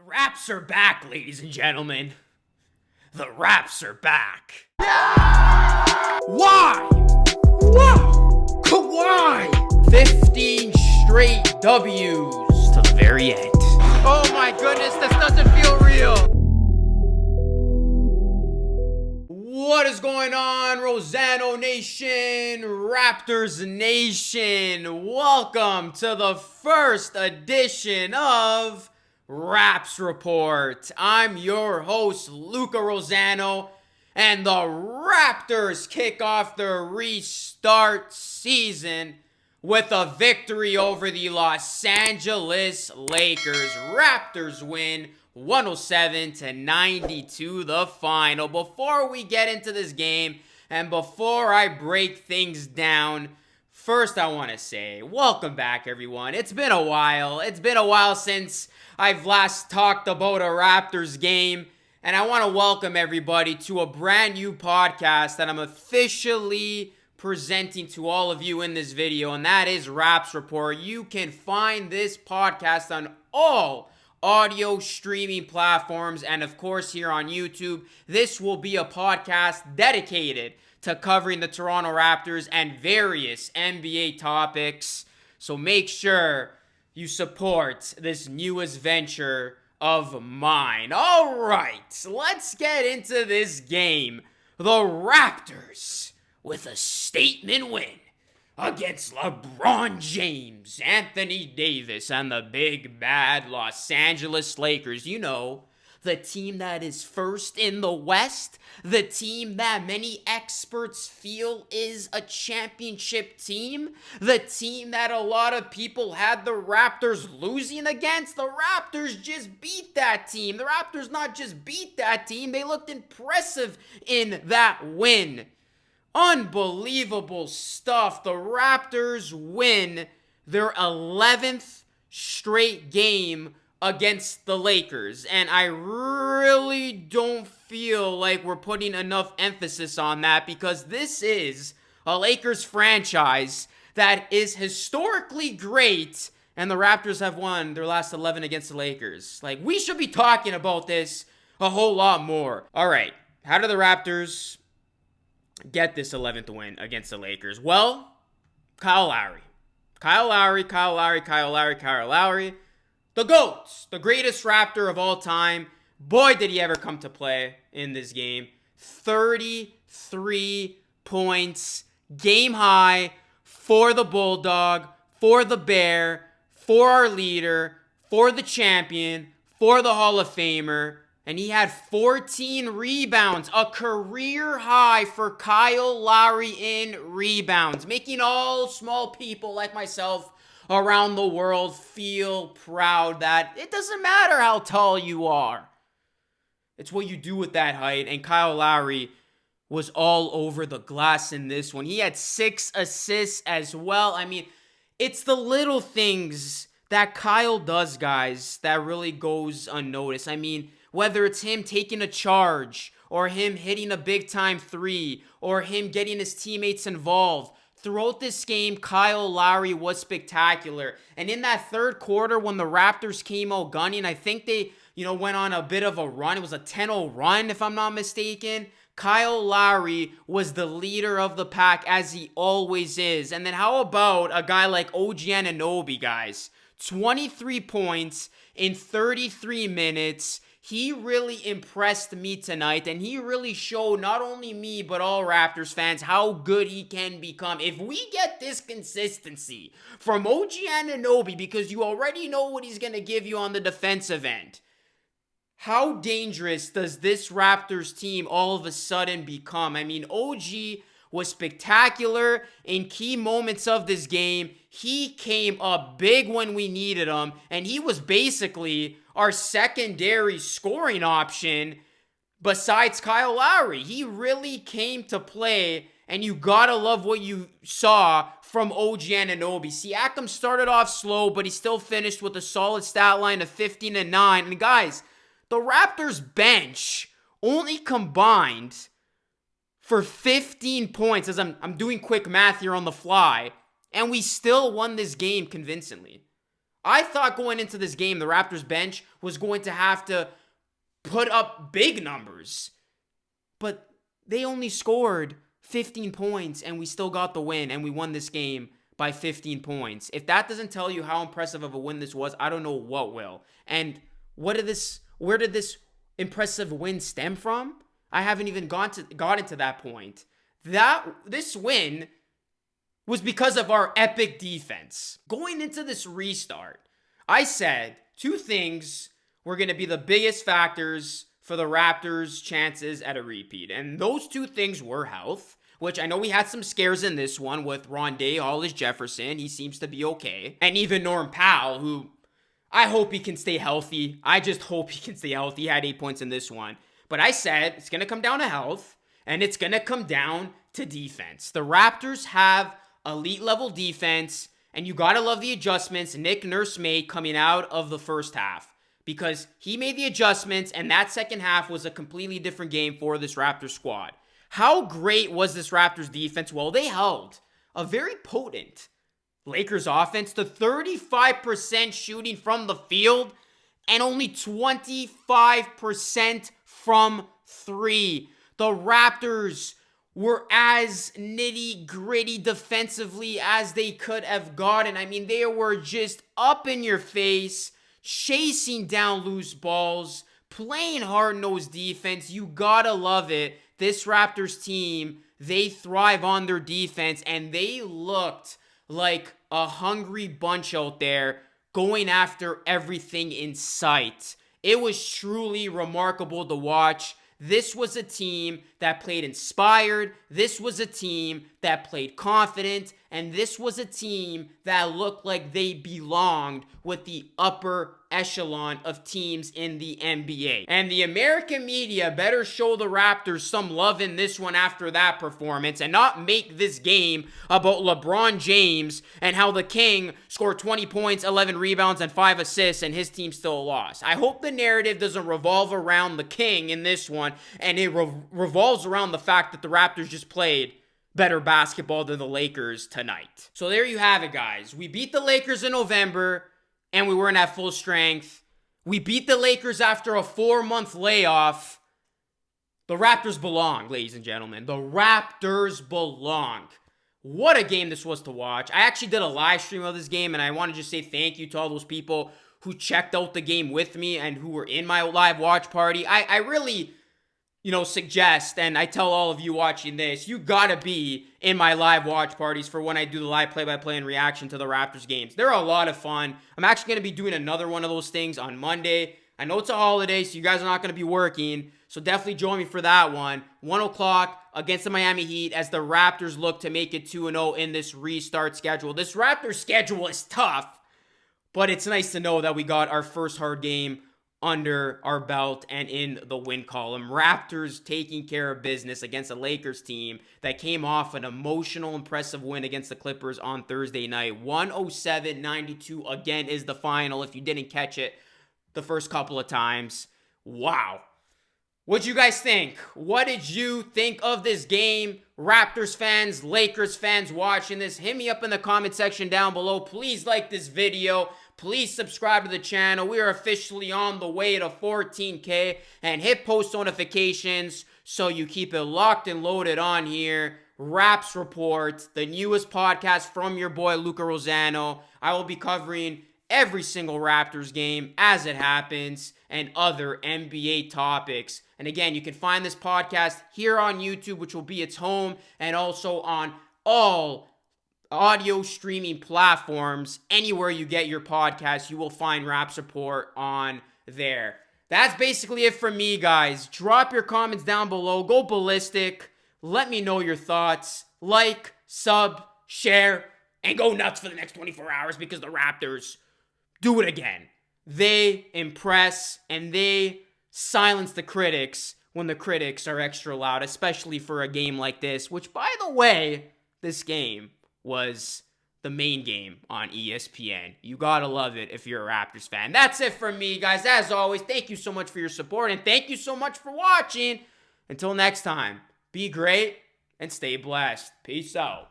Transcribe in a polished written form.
Raps are back, ladies and gentlemen. The Raps are back. Why? Why? 15 straight W's to the very end. Oh my goodness, this doesn't feel real. What is going on, Rosano Nation, Raptors Nation? Welcome to the first edition of Raps Report. I'm your host, Luca Rosano, and the Raptors kick off their restart season with a victory over the Los Angeles Lakers. Raptors win 107-92 the final. Before we get into this game and before I break things down, first I want to say welcome back, everyone. It's been a while. It's been a while since I've last talked about a Raptors game, and I want to welcome everybody to a brand new podcast that I'm officially presenting to all of you in this video, and that is Raps Report. You can find this podcast on all audio streaming platforms, and of course here on YouTube. This will be a podcast dedicated to covering the Toronto Raptors and various NBA topics, so make sure you support this newest venture of mine. All right, let's get into this game. The Raptors with a statement win against LeBron James, Anthony Davis, and the big bad Los Angeles Lakers. You know, the team that is first in the West, the team that many experts feel is a championship team, the team that a lot of people had the Raptors losing against. The Raptors just beat that team. The Raptors not just beat that team, they looked impressive in that win. Unbelievable stuff. The Raptors win their 11th straight game against the Lakers, and I really don't feel like we're putting enough emphasis on that, because this is a Lakers franchise that is historically great, and the Raptors have won their last 11 against the Lakers. Like, we should be talking about this a whole lot more. All right, how do the Raptors get this 11th win against the Lakers? Well, Kyle Lowry. The GOAT, the greatest Raptor of all time. Boy, did he ever come to play in this game. 33 points, game high for the Bulldog, for the Bear, for our leader, for the champion, for the Hall of Famer. And he had 14 rebounds, a career high for Kyle Lowry in rebounds, making all small people like myself around the world feel proud that it doesn't matter how tall you are. It's what you do with that height, and Kyle Lowry was all over the glass in this one. He had 6 assists as well. I mean, it's the little things that Kyle does, guys, that really goes unnoticed. I mean, whether it's him taking a charge, or him hitting a big-time three, or him getting his teammates involved, throughout this game, Kyle Lowry was spectacular. And in that third quarter, when the Raptors came out gunning, I think they, went on a bit of a run. It was a 10-0 run, if I'm not mistaken. Kyle Lowry was the leader of the pack, as he always is. And then how about a guy like OG Anunoby, guys? 23 points in 33 minutes. He really impressed me tonight, and he really showed not only me, but all Raptors fans how good he can become. If we get this consistency from OG Anunoby, because you already know what he's going to give you on the defensive end, how dangerous does this Raptors team all of a sudden become? I mean, OG was spectacular in key moments of this game. He came up big when we needed him, and he was basically our secondary scoring option besides Kyle Lowry. He really came to play, and you gotta love what you saw from OG Anunoby. Siakam started off slow, but he still finished with a solid stat line of 15 and 9. And guys, the Raptors bench only combined for 15 points, as I'm doing quick math here on the fly, and we still won this game convincingly. I thought going into this game, the Raptors bench was going to have to put up big numbers. But they only scored 15 points and we still got the win and we won this game by 15 points. If that doesn't tell you how impressive of a win this was, I don't know what will. And where did this impressive win stem from? I haven't even gotten to that point. This win was because of our epic defense. Going into this restart, I said two things were going to be the biggest factors for the Raptors' chances at a repeat. And those two things were health, which I know we had some scares in this one with Rondé Hollis-Jefferson. He seems to be okay. And even Norm Powell, who I hope he can stay healthy. I just hope he can stay healthy. He had 8 points in this one. But I said it's going to come down to health, and it's going to come down to defense. The Raptors have elite level defense, and you got to love the adjustments Nick Nurse made coming out of the first half. Because he made the adjustments, and that second half was a completely different game for this Raptors squad. How great was this Raptors defense? Well, they held a very potent Lakers offense to 35% shooting from the field and only 25% from three. The Raptors were as nitty-gritty defensively as they could have gotten. I mean, they were just up in your face, chasing down loose balls, playing hard-nosed defense. You gotta love it. This Raptors team, they thrive on their defense, and they looked like a hungry bunch out there going after everything in sight. It was truly remarkable to watch. This was a team that played inspired. This was a team that played confident. And this was a team that looked like they belonged with the upper echelon of teams in the NBA. And the American media better show the Raptors some love in this one after that performance and not make this game about LeBron James and how the King scored 20 points, 11 rebounds, and 5 assists and his team still lost. I hope the narrative doesn't revolve around the King in this one and it revolves around the fact that the Raptors just played better basketball than the Lakers tonight. So there you have it, guys. We beat the Lakers in November, and we weren't at full strength. We beat the Lakers after a 4-month layoff. The Raptors belong, ladies and gentlemen. The Raptors belong. What a game this was to watch. I actually did a live stream of this game, and I want to just say thank you to all those people who checked out the game with me and who were in my live watch party. I really suggest, and I tell all of you watching this, you gotta be in my live watch parties for when I do the live play-by-play and reaction to the Raptors games. They're a lot of fun. I'm actually gonna be doing another one of those things on Monday. I know it's a holiday, so you guys are not gonna be working, so definitely join me for that one. 1 o'clock against the Miami Heat as the Raptors look to make it 2-0 in this restart schedule. This Raptors schedule is tough, but it's nice to know that we got our first hard game under our belt and in the win column. Raptors taking care of business against a Lakers team that came off an emotional, impressive win against the Clippers on Thursday night. 107-92 again is the final if you didn't catch it the first couple of times. Wow. What'd you guys think? What did you think of this game? Raptors fans, Lakers fans watching this, hit me up in the comment section down below. Please like this video. Please subscribe to the channel. We are officially on the way to 14K. And hit post notifications so you keep it locked and loaded on here. Raps Report, the newest podcast from your boy Luca Rosano. I will be covering every single Raptors game as it happens and other NBA topics. And again, you can find this podcast here on YouTube, which will be its home, and also on all audio streaming platforms. Anywhere you get your podcast, you will find Rap Support on there. That's basically it for me, guys. Drop your comments down below. Go ballistic. Let me know your thoughts. Like, sub, share, and go nuts for the next 24 hours because the Raptors do it again. They impress and they silence the critics when the critics are extra loud, especially for a game like this, which, by the way, this game was the main game on ESPN. You gotta love it if you're a Raptors fan. That's it for me, guys. As always, thank you so much for your support, and thank you so much for watching. Until next time, be great and stay blessed. Peace out.